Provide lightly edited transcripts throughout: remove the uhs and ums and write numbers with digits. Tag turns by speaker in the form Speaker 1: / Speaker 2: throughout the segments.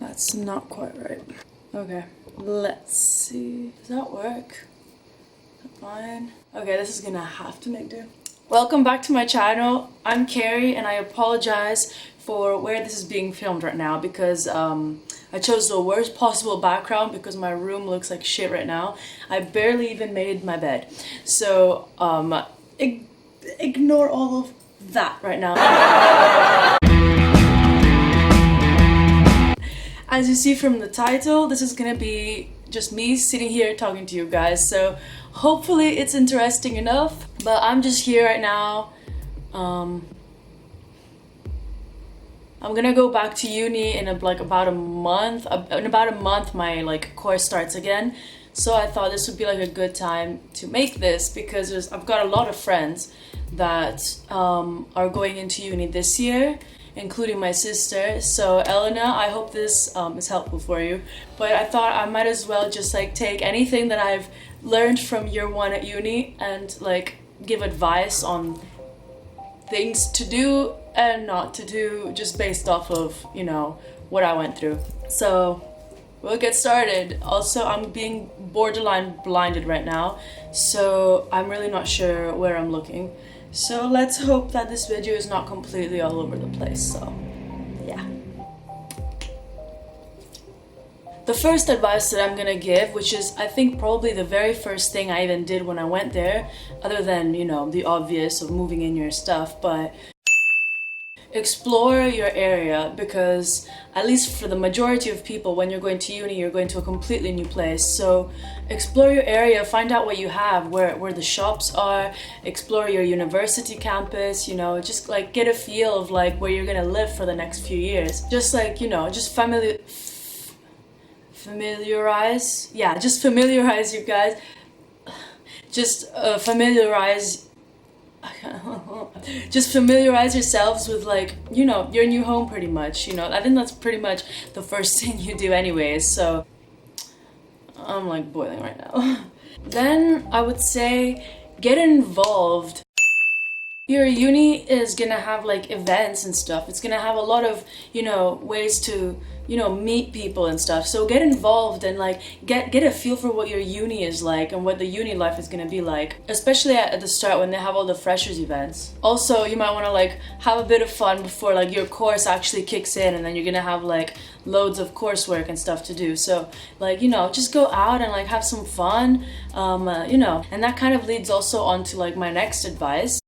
Speaker 1: That's not quite right. Okay, let's see. Does that work? Fine. Okay, this is gonna have to make do. Welcome back to my channel. I'm Carrie and I apologize for where this is being filmed right now because I chose the worst possible background because my room looks like shit right now. I barely even made my bed. So ignore all of that right now. As you see from the title, this is gonna be just me sitting here talking to you guys, so hopefully it's interesting enough. But I'm just here right now. I'm gonna go back to uni in about a month. In about a month my course starts again, so I thought this would be a good time to make this because I've got a lot of friends that are going into uni this year, including my sister. So Elena, I hope this is helpful for you. But I thought I might as well just take anything that I've learned from year one at uni and give advice on things to do and not to do, just based off of, what I went through. So we'll get started. Also, I'm being borderline blinded right now, so I'm really not sure where I'm looking. So let's hope that this video is not completely all over the place, so yeah. The first advice that I'm gonna give, which is I think probably the very first thing I even did when I went there, other than, the obvious of moving in your stuff, but explore your area, because at least for the majority of people, when you're going to uni, you're going to a completely new place. So explore your area, find out what you have, where the shops are, explore your university campus, just get a feel of where you're gonna live for the next few years. Just just familiarize, yeah, just familiarize you guys. Just familiarize just familiarize yourselves with your new home pretty much. I think that's pretty much the first thing you do anyways, so I'm boiling right now. Then I would say get involved. Your uni is gonna have events and stuff. It's gonna have a lot of ways to meet people and stuff. So get involved and get a feel for what your uni is like and what the uni life is gonna be like, especially at the start when they have all the freshers events. Also, you might want to have a bit of fun before your course actually kicks in, and then you're gonna have loads of coursework and stuff to do. So just go out and have some fun, and that kind of leads also on to my next advice.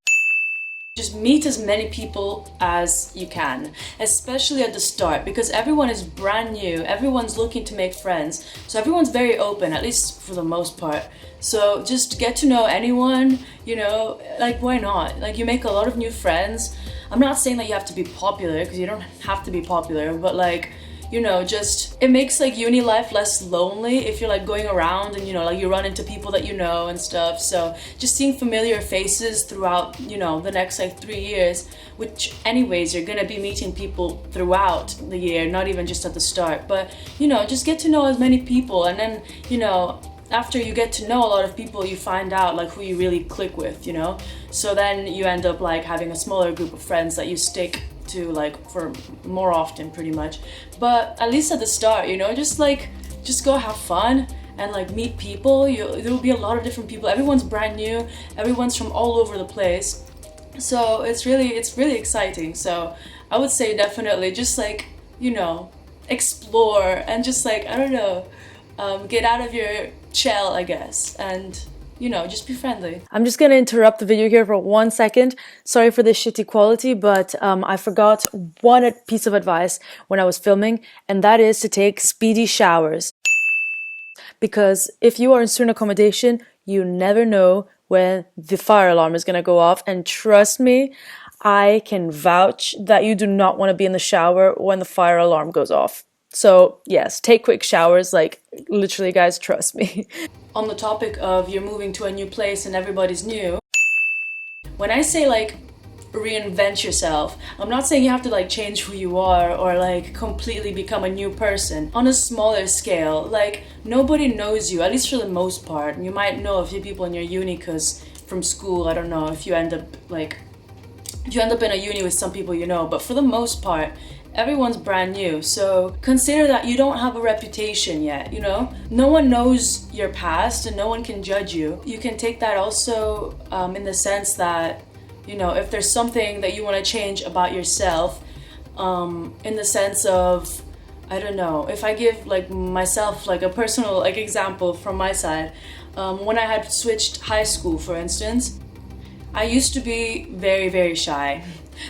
Speaker 1: Just meet as many people as you can, especially at the start, because everyone is brand new, everyone's looking to make friends, so everyone's very open, at least for the most part. So just get to know anyone, why not? You make a lot of new friends. I'm not saying that you have to be popular, because you don't have to be popular, but just it makes uni life less lonely if you're going around and you run into people that and stuff. So just seeing familiar faces throughout the next 3 years, which anyways you're gonna be meeting people throughout the year, not even just at the start, but just get to know as many people, and then after you get to know a lot of people, you find out who you really click with, so then you end up having a smaller group of friends that you stick to for more often pretty much. But at least at the start, just go have fun and meet people. There'll be a lot of different people. Everyone's brand new, everyone's from all over the place, so it's really exciting. So I would say definitely just explore and just I don't know, get out of your shell, I guess, and just be friendly. I'm just gonna interrupt the video here for 1 second. Sorry for the shitty quality, but I forgot one piece of advice when I was filming, and that is to take speedy showers. Because if you are in student accommodation, you never know when the fire alarm is gonna go off, and trust me, I can vouch that you do not want to be in the shower when the fire alarm goes off. So yes, take quick showers, literally guys, trust me. On the topic of you're moving to a new place and everybody's new, when I say reinvent yourself, I'm not saying you have to change who you are or completely become a new person. On a smaller scale, nobody knows you, at least for the most part. You might know a few people in your uni because from school, I don't know, if you end up you end up in a uni with some people you know, but for the most part, everyone's brand new. So consider that you don't have a reputation yet, you know? No one knows your past and no one can judge you. You can take that also in the sense that, you know, if there's something that you want to change about yourself, in the sense of, I don't know, if I give like myself like a personal like example from my side, when I had switched high school, for instance, I used to be very, very shy,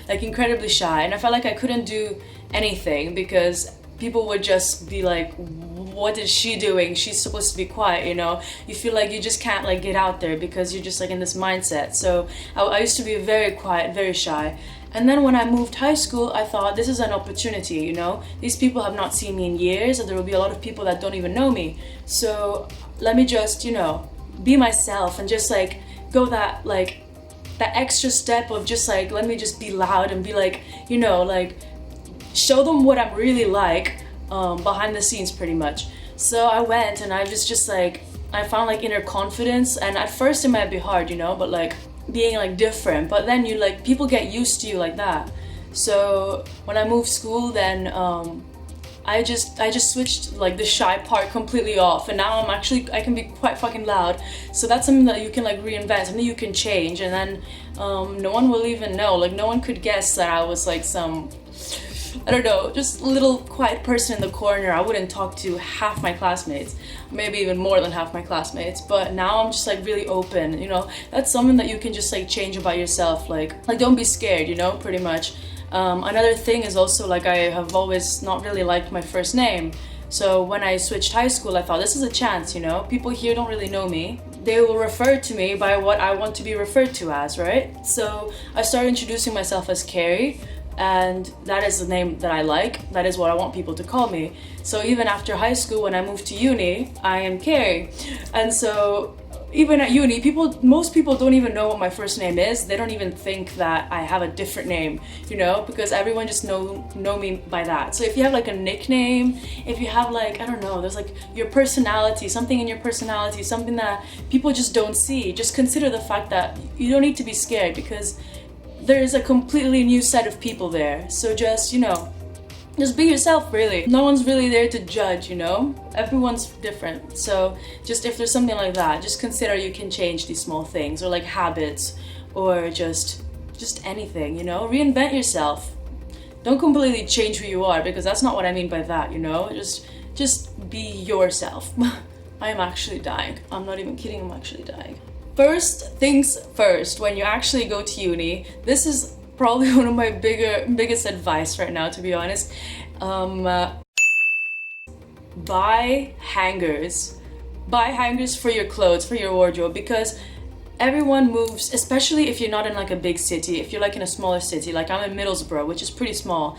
Speaker 1: like incredibly shy, and I felt like I couldn't do anything because people would just be like, what is she doing? She's supposed to be quiet, you know? You feel like you just can't like get out there because you're just like in this mindset. So I used to be very quiet, very shy. And then when I moved high school, I thought this is an opportunity, you know? These people have not seen me in years, and there will be a lot of people that don't even know me. So let me just, you know, be myself and just like go that extra step of just like, let me just be loud and be like, you know, like show them what I'm really like behind the scenes pretty much. So I went and I was just like, I found like inner confidence, and at first it might be hard, you know, but like being like different, but then you like, people get used to you like that. So when I moved school, then I just switched like the shy part completely off, and now I can be quite fucking loud. So that's something that you can like reinvent, something you can change, and then no one will even know. Like no one could guess that I was like some, I don't know, just a little quiet person in the corner. I wouldn't talk to half my classmates, maybe even more than half my classmates. But now I'm just like really open, you know. That's something that you can just like change about yourself. Like don't be scared, you know, pretty much. Another thing is also like I have always not really liked my first name. So when I switched high school, I thought this is a chance, you know. People here don't really know me. They will refer to me by what I want to be referred to as, right? So I started introducing myself as Carrie, and that is the name that I like. That is what I want people to call me. So even after high school, when I moved to uni, I am Carrie. And so even at uni, most people don't even know what my first name is. They don't even think that I have a different name, you know, because everyone just know me by that. So if you have like a nickname, if you have like, I don't know, there's like your personality, something in your personality, something that people just don't see, just consider the fact that you don't need to be scared because there is a completely new set of people there. So just, you know, just be yourself, really. No one's really there to judge, you know? Everyone's different. So just if there's something like that, just consider you can change these small things, or like habits, or just anything, you know? Reinvent yourself. Don't completely change who you are, because that's not what I mean by that, you know? Just be yourself. I am actually dying. I'm not even kidding, I'm actually dying. First things first, when you actually go to uni, this is probably one of my biggest advice right now, to be honest. Buy hangers. Buy hangers for your clothes, for your wardrobe, because everyone moves, especially if you're not in like a big city. If you're like in a smaller city, like I'm in Middlesbrough, which is pretty small.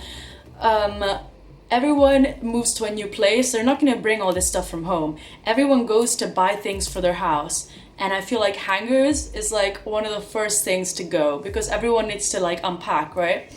Speaker 1: Everyone moves to a new place. They're not gonna bring all this stuff from home. Everyone goes to buy things for their house. And I feel like hangers is like one of the first things to go, because everyone needs to like unpack, right?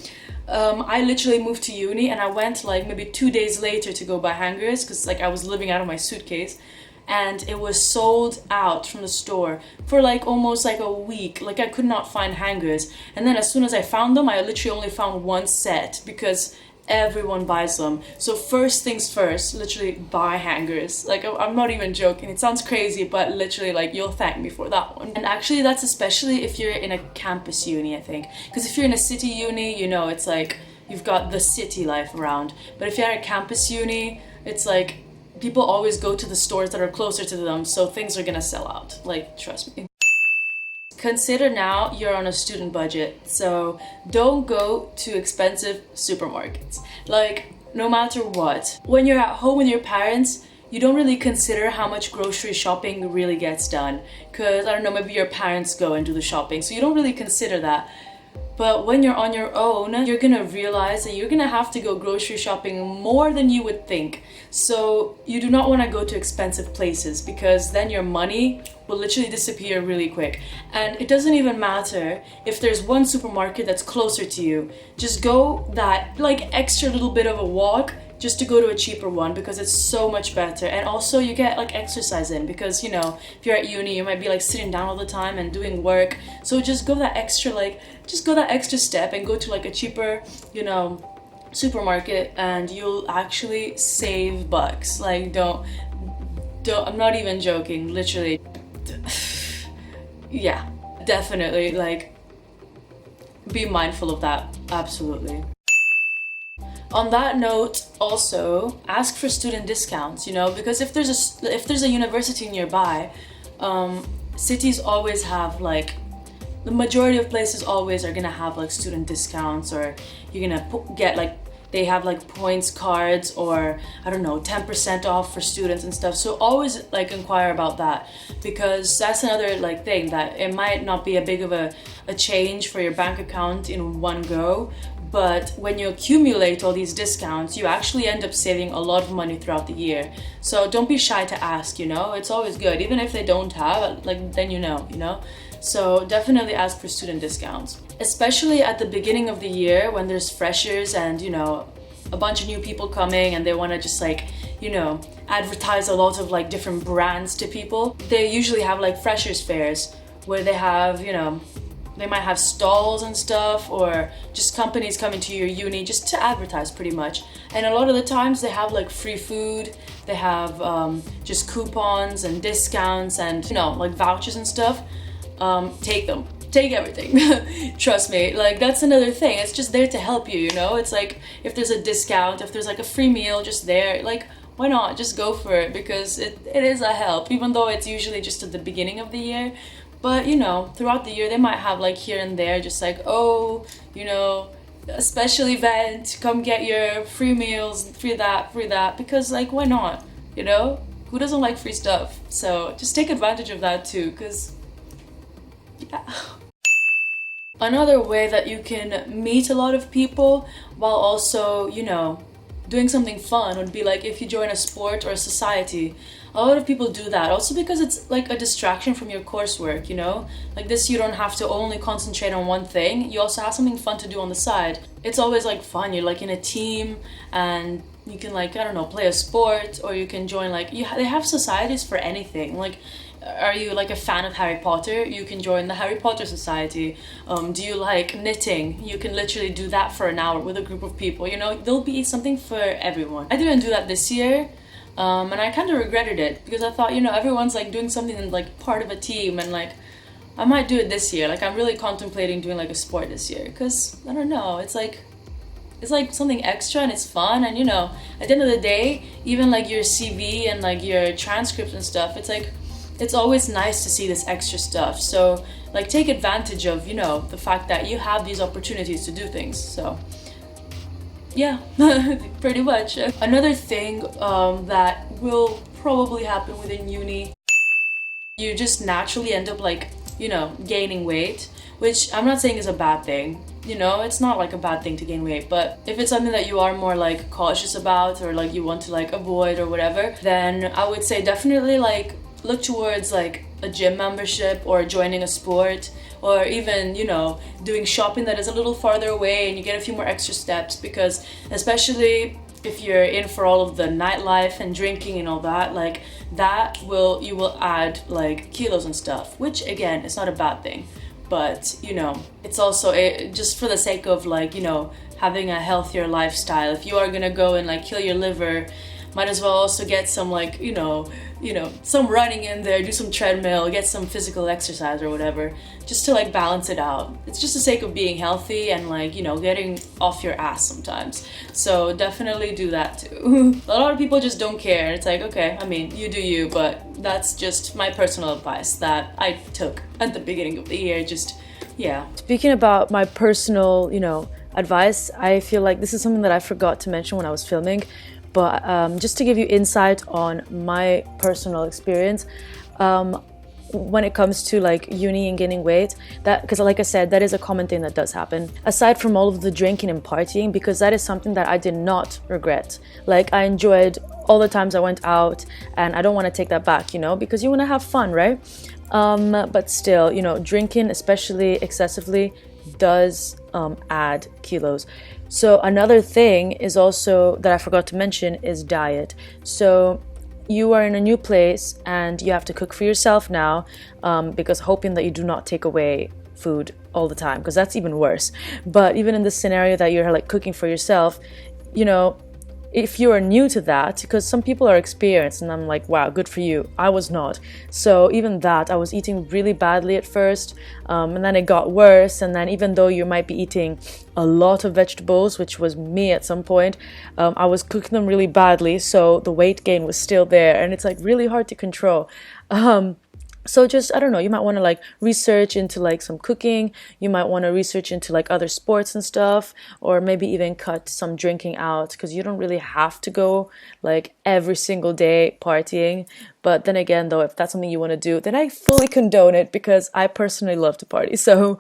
Speaker 1: I literally moved to uni and I went like maybe 2 days later to go buy hangers, because like I was living out of my suitcase, and it was sold out from the store for like almost like a week. Like I could not find hangers, and then as soon as I found them, I literally only found one set because everyone buys them. So first things first, literally buy hangers. Like I'm not even joking. It sounds crazy, but literally like you'll thank me for that one. And actually that's especially if you're in a campus uni, I think. Because if you're in a city uni, you know, it's like you've got the city life around. But if you're at a campus uni, it's like people always go to the stores that are closer to them, so things are gonna sell out. Like, trust me. Consider now you're on a student budget, so don't go to expensive supermarkets. Like, no matter what. When you're at home with your parents, you don't really consider how much grocery shopping really gets done. Because, I don't know, maybe your parents go and do the shopping, so you don't really consider that. But when you're on your own, you're gonna realize that you're gonna have to go grocery shopping more than you would think. So you do not wanna go to expensive places, because then your money will literally disappear really quick. And it doesn't even matter if there's one supermarket that's closer to you. Just go that like extra little bit of a walk just to go to a cheaper one, because it's so much better. And also you get like exercise in, because you know, if you're at uni you might be like sitting down all the time and doing work, so just go that extra step and go to like a cheaper, you know, supermarket, and you'll actually save bucks. Like don't I'm not even joking, literally. Yeah, definitely, like, be mindful of that, absolutely. On that note, also ask for student discounts, you know, because if there's a university nearby, cities always have like, the majority of places always are gonna have like student discounts, or you're gonna get like, they have like points cards, or I don't know, 10% off for students and stuff. So always like inquire about that, because that's another like thing, that it might not be a big of a change for your bank account in one go, but when you accumulate all these discounts, you actually end up saving a lot of money throughout the year. So don't be shy to ask, you know, it's always good, even if they don't have, like, then you know. So definitely ask for student discounts, especially at the beginning of the year when there's freshers and, you know, a bunch of new people coming and they want to just like, you know, advertise a lot of like different brands to people. They usually have like freshers fairs where they have, you know, they might have stalls and stuff, or just companies coming to your uni just to advertise pretty much. And a lot of the times they have like free food, they have just coupons and discounts and, you know, like vouchers and stuff. Take them. Take everything. Trust me, like that's another thing. It's just there to help you, you know? It's like if there's a discount, if there's like a free meal just there, like why not? Just go for it, because it is a help, even though it's usually just at the beginning of the year. But you know, throughout the year they might have like here and there just like, oh, you know, a special event, come get your free meals, free that, because like why not? You know? Who doesn't like free stuff? So just take advantage of that too, because yeah. Another way that you can meet a lot of people while also, you know, doing something fun would be like if you join a sport or a society. A lot of people do that also because it's like a distraction from your coursework, you know? Like this, you don't have to only concentrate on one thing. You also have something fun to do on the side. It's always like fun. You're like in a team and you can like, I don't know, play a sport, or you can join like, they have societies for anything. Like, are you like a fan of Harry Potter? You can join the Harry Potter Society. Do you like knitting? You can literally do that for an hour with a group of people. You know, there'll be something for everyone. I didn't do that this year, and I kind of regretted it, because I thought, you know, everyone's like doing something and like part of a team, and like I might do it this year. Like I'm really contemplating doing like a sport this year, because I don't know, it's like something extra and it's fun. And you know, at the end of the day, even like your CV and like your transcripts and stuff, it's like, it's always nice to see this extra stuff. So like take advantage of, you know, the fact that you have these opportunities to do things. So yeah, pretty much. Another thing that will probably happen within uni, you just naturally end up like, you know, gaining weight, which I'm not saying is a bad thing. You know, it's not like a bad thing to gain weight, but if it's something that you are more like cautious about, or like you want to like avoid or whatever, then I would say definitely like look towards like a gym membership, or joining a sport, or even, you know, doing shopping that is a little farther away and you get a few more extra steps, because especially if you're in for all of the nightlife and drinking and all that, like that you will add like kilos and stuff, which again, it's not a bad thing, but you know, it's also just for the sake of like, you know, having a healthier lifestyle. If you are gonna go and like kill your liver, might as well also get some like, you know, some running in there, do some treadmill, get some physical exercise or whatever, just to like balance it out. It's just the sake of being healthy and like, you know, getting off your ass sometimes. So definitely do that too. A lot of people just don't care. It's like, okay, I mean, you do you, but that's just my personal advice that I took at the beginning of the year. Just, yeah. Speaking about my personal, you know, advice, I feel like this is something that I forgot to mention when I was filming. But just to give you insight on my personal experience, when it comes to like uni and gaining weight, that, because like I said, that is a common thing that does happen. Aside from all of the drinking and partying, because that is something that I did not regret. Like I enjoyed all the times I went out, and I don't want to take that back, you know, because you want to have fun, right? But still, you know, drinking, especially excessively, does add kilos. So another thing is also that I forgot to mention is diet. So you are in a new place and you have to cook for yourself now, because hoping that you do not take away food all the time, because that's even worse. But even in this scenario that you're like cooking for yourself, you know, if you are new to that, because some people are experienced, and I'm like, wow, good for you. I was not. So even that, I was eating really badly at first, and then it got worse. And then even though you might be eating a lot of vegetables, which was me at some point, I was cooking them really badly, so the weight gain was still there, and it's like really hard to control. So just, I don't know, you might want to like research into like some cooking. You might want to research into like other sports and stuff, or maybe even cut some drinking out, because you don't really have to go like every single day partying. But then again, though, if that's something you want to do, then I fully condone it, because I personally love to party. So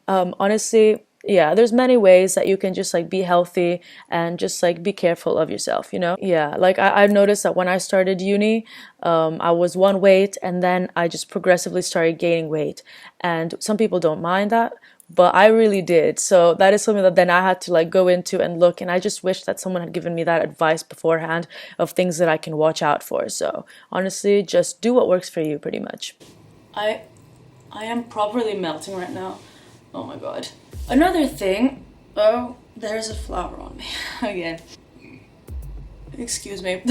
Speaker 1: honestly, yeah, there's many ways that you can just like be healthy and just like be careful of yourself, you know? Yeah, like I've noticed that when I started uni, I was one weight, and then I just progressively started gaining weight. And some people don't mind that, but I really did. So that is something that then I had to like go into and look, and I just wish that someone had given me that advice beforehand of things that I can watch out for. So honestly, just do what works for you, pretty much. I am properly melting right now. Oh my god. Another thing, oh, there's a flower on me again. Excuse me.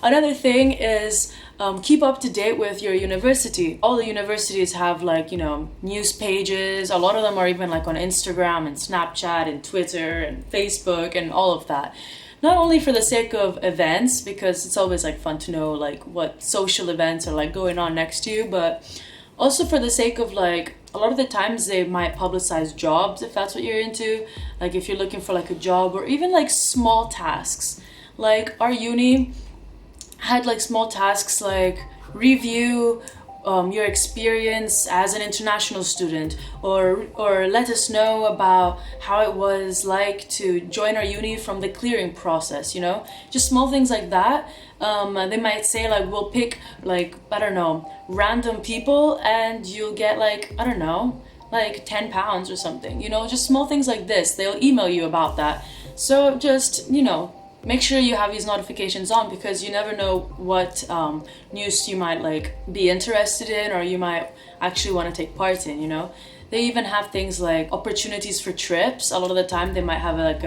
Speaker 1: Another thing is keep up to date with your university. All the universities have like, you know, news pages. A lot of them are even like on Instagram and Snapchat and Twitter and Facebook and all of that. Not only for the sake of events, because it's always like fun to know like what social events are like going on next to you, but also for the sake of like, a lot of the times they might publicize jobs if that's what you're into. Like if you're looking for like a job, or even like small tasks. Like our uni had like small tasks like review your experience as an international student, or let us know about how it was like to join our uni from the clearing process, you know, just small things like that. They might say like, we'll pick like, I don't know, random people, and you'll get like, I don't know, like £10 or something, you know, just small things like this. They'll email you about that. So just, you know, make sure you have these notifications on, because you never know what news you might like be interested in, or you might actually want to take part in, you know. They even have things like opportunities for trips. A lot of the time they might have like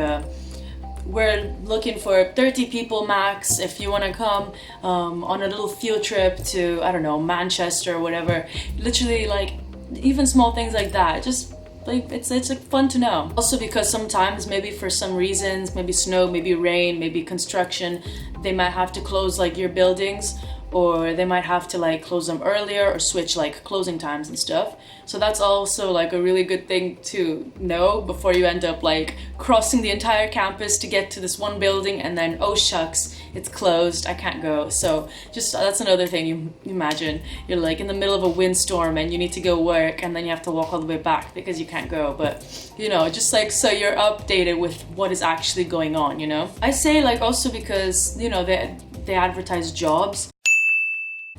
Speaker 1: we're looking for 30 people max if you want to come on a little field trip to, I don't know, Manchester or whatever. Literally like even small things like that, just like it's like fun to know. Also because sometimes maybe for some reasons, maybe snow, maybe rain, maybe construction, they might have to close like your buildings, or they might have to like close them earlier or switch like closing times and stuff. So that's also like a really good thing to know before you end up like crossing the entire campus to get to this one building, and then oh shucks, it's closed, I can't go. So just that's another thing. You imagine you're like in the middle of a windstorm and you need to go work, and then you have to walk all the way back because you can't go. But you know, just like so you're updated with what is actually going on, you know. I say like also because, you know, they advertise jobs.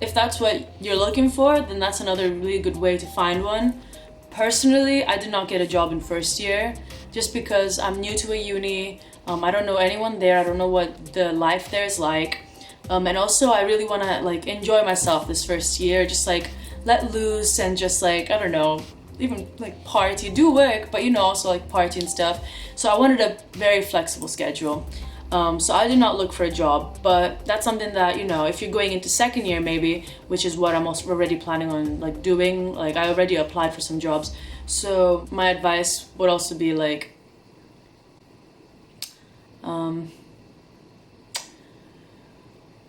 Speaker 1: If that's what you're looking for, then that's another really good way to find one. Personally, I did not get a job in first year just because I'm new to a uni. I don't know anyone there. I don't know what the life there is like. And also I really want to like enjoy myself this first year, just like let loose and just like, I don't know, even like party, do work, but you know, also like party and stuff. So I wanted a very flexible schedule. So I did not look for a job, but that's something that, you know, if you're going into second year maybe, which is what I'm also already planning on like doing, like I already applied for some jobs. So my advice would also be like,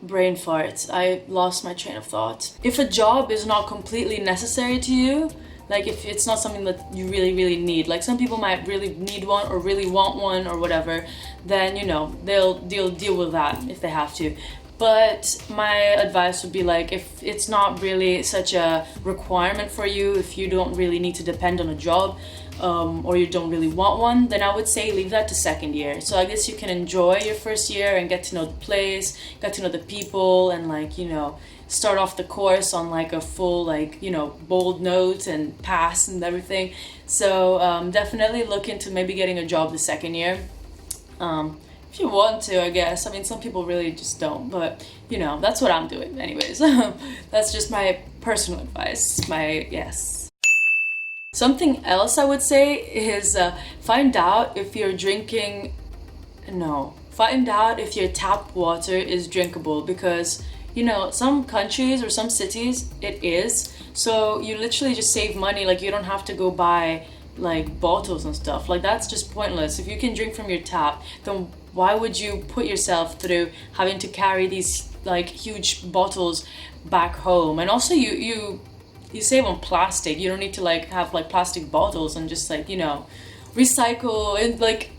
Speaker 1: brain fart. I lost my train of thought. If a job is not completely necessary to you, like if it's not something that you really need, like some people might really need one or really want one or whatever, then you know they'll deal with that if they have to. But my advice would be like, if it's not really such a requirement for you, if you don't really need to depend on a job, or you don't really want one, then I would say leave that to second year. So I guess you can enjoy your first year and get to know the place, get to know the people, and like, you know, start off the course on like a full, like, you know, bold note and pass and everything. So definitely look into maybe getting a job the second year. If you want to, I guess. I mean, some people really just don't, but you know, that's what I'm doing anyways. That's just my personal advice, yes. Something else I would say is find out if your tap water is drinkable, because you know, some countries or some cities it is. So you literally just save money, like you don't have to go buy like bottles and stuff. Like that's just pointless. If you can drink from your tap, then why would you put yourself through having to carry these like huge bottles back home? And also you save on plastic. You don't need to like have like plastic bottles, and just like, you know, recycle and like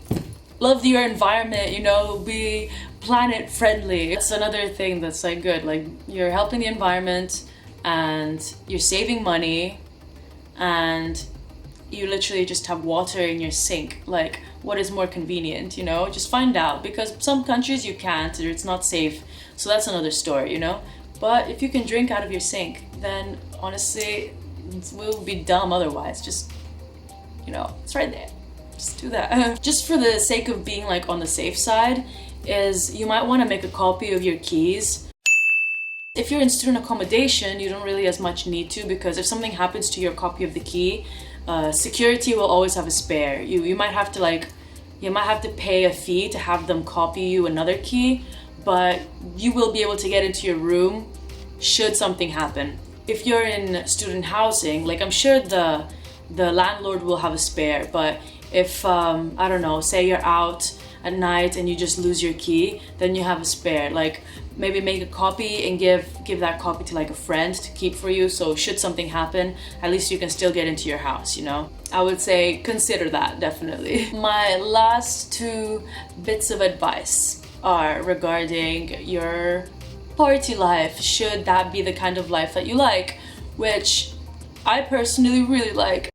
Speaker 1: love your environment, you know, be planet friendly. That's another thing that's like good. Like you're helping the environment and you're saving money, and you literally just have water in your sink. Like what is more convenient, you know? Just find out, because some countries you can't, or it's not safe. So that's another story, you know? But if you can drink out of your sink, then honestly, we'll be dumb otherwise. Just, you know, it's right there. Just do that. Just for the sake of being like on the safe side, is you might want to make a copy of your keys. If you're in student accommodation, you don't really as much need to, because if something happens to your copy of the key, security will always have a spare. You might have to pay a fee to have them copy you another key, but you will be able to get into your room should something happen. If you're in student housing, like I'm sure the landlord will have a spare, but if I don't know, say you're out at night and you just lose your key, then you have a spare. Like maybe make a copy and give that copy to like a friend to keep for you, so should something happen, at least you can still get into your house, you know? I would say consider that, definitely. My last two bits of advice are regarding your party life. Should that be the kind of life that you like, which I personally really like.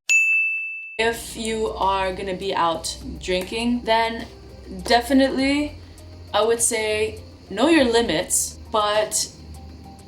Speaker 1: If you are gonna be out drinking, then definitely I would say know your limits, but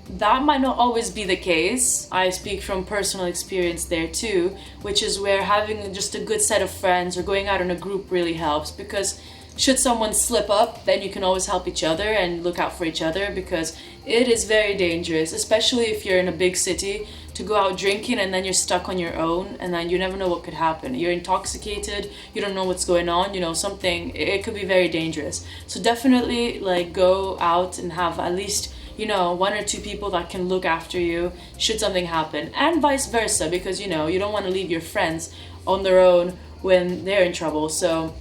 Speaker 1: that might not always be the case. I speak from personal experience there too, which is where having just a good set of friends or going out in a group really helps, because should someone slip up, then you can always help each other and look out for each other, because it is very dangerous, especially if you're in a big city, to go out drinking and then you're stuck on your own, and then you never know what could happen. You're intoxicated, you don't know what's going on, you know, it could be very dangerous. So definitely like go out and have at least, you know, one or two people that can look after you should something happen, and vice versa, because you know, you don't want to leave your friends on their own when they're in trouble. So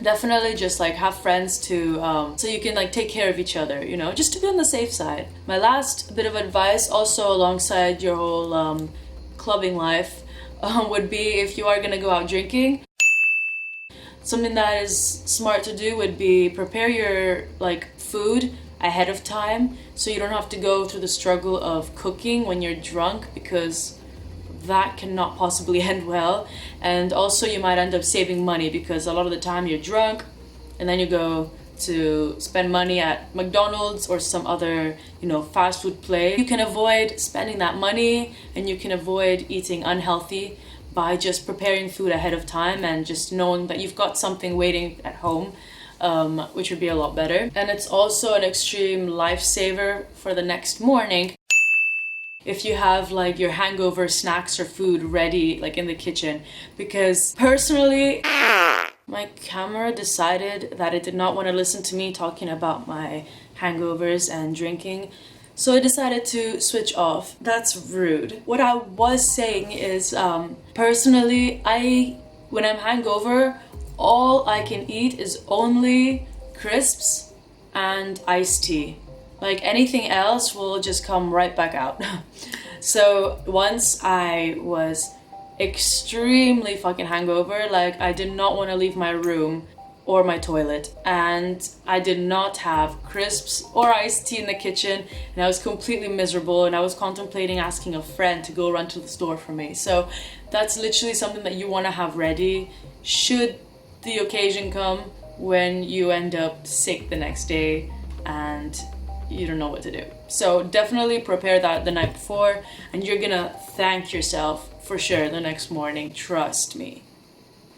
Speaker 1: definitely just like have friends to so you can like take care of each other, you know, just to be on the safe side. My last bit of advice, also alongside your whole clubbing life, would be, if you are gonna go out drinking, something that is smart to do would be prepare your like food ahead of time, so you don't have to go through the struggle of cooking when you're drunk, because that cannot possibly end well. And also you might end up saving money, because a lot of the time you're drunk and then you go to spend money at McDonald's or some other, you know, fast food place. You can avoid spending that money, and you can avoid eating unhealthy by just preparing food ahead of time and just knowing that you've got something waiting at home, which would be a lot better. And it's also an extreme lifesaver for the next morning if you have like your hangover snacks or food ready like in the kitchen, because personally my camera decided that it did not want to listen to me talking about my hangovers and drinking, so I decided to switch off. That's rude. What I was saying is personally, when I'm hangover, all I can eat is only crisps and iced tea. Like anything else will just come right back out. So once I was extremely fucking hangover, like I did not want to leave my room or my toilet, and I did not have crisps or iced tea in the kitchen, and I was completely miserable, and I was contemplating asking a friend to go run to the store for me. So that's literally something that you want to have ready should the occasion come when you end up sick the next day and you don't know what to do. So definitely prepare that the night before, and you're gonna thank yourself for sure the next morning, trust me.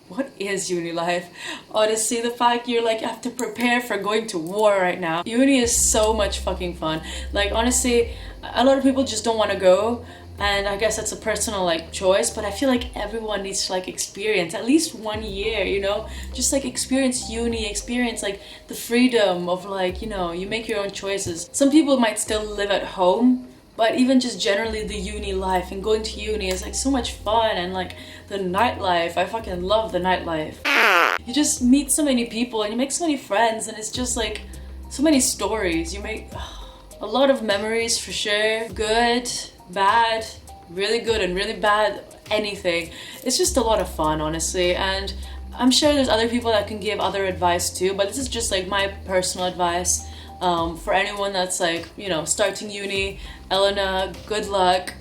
Speaker 1: What is uni life? Honestly, the fact you're like, you have to prepare for going to war right now. Uni is so much fucking fun. Like, honestly, a lot of people just don't want to go, and I guess that's a personal like choice, but I feel like everyone needs to like experience at least 1 year, you know, just like experience uni, experience like the freedom of like, you know, you make your own choices. Some people might still live at home, but even just generally the uni life and going to uni is like so much fun, and like the nightlife, I fucking love the nightlife. You just meet so many people and you make so many friends, and it's just like so many stories. You make a lot of memories for sure. Good, bad, really good and really bad, anything. It's just a lot of fun, honestly, and I'm sure there's other people that can give other advice too, but this is just like my personal advice. For anyone that's like, you know, starting uni, Elena, good luck.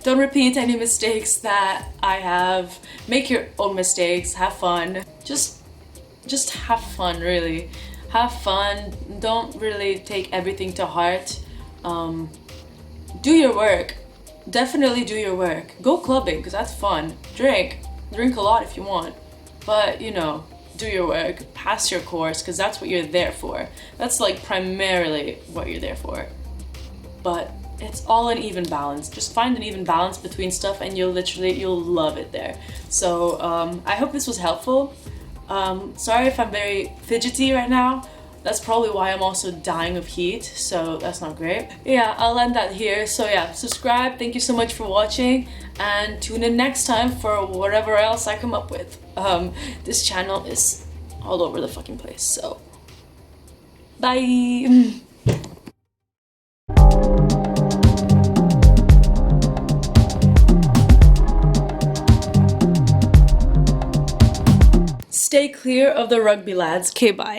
Speaker 1: Don't repeat any mistakes that I have. Make your own mistakes, have fun. Just have fun, really. Have fun, don't really take everything to heart. Do your work, definitely do your work. Go clubbing, because that's fun. Drink a lot if you want, but you know, do your work, pass your course, because that's what you're there for. That's like primarily what you're there for. But it's all an even balance. Just find an even balance between stuff and you'll love it there. So I hope this was helpful. Sorry if I'm very fidgety right now. That's probably why I'm also dying of heat, so that's not great. Yeah, I'll end that here. So yeah, subscribe, thank you so much for watching, and tune in next time for whatever else I come up with. This channel is all over the fucking place, so bye! Stay clear of the rugby lads. Okay, bye.